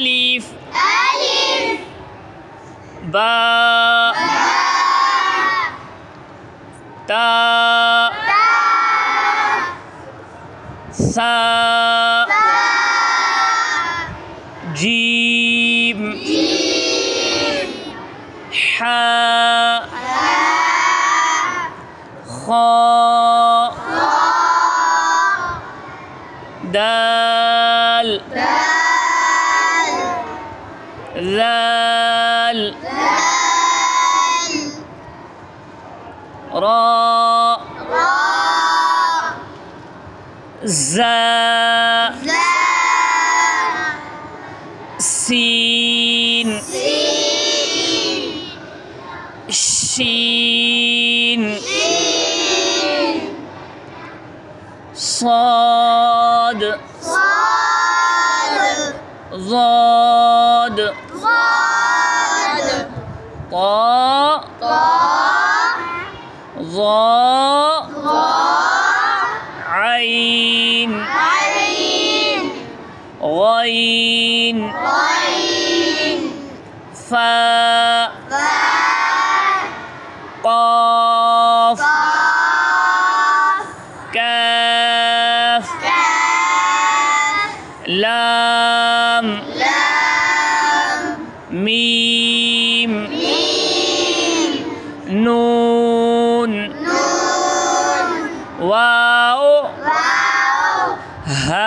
ألف باء تاء ثاء جيم حاء خاء دال ذال راء زاء سين شين صاد ضاد طاء ظاء عين غين فاء قاف كاف لام ميم نون واو ها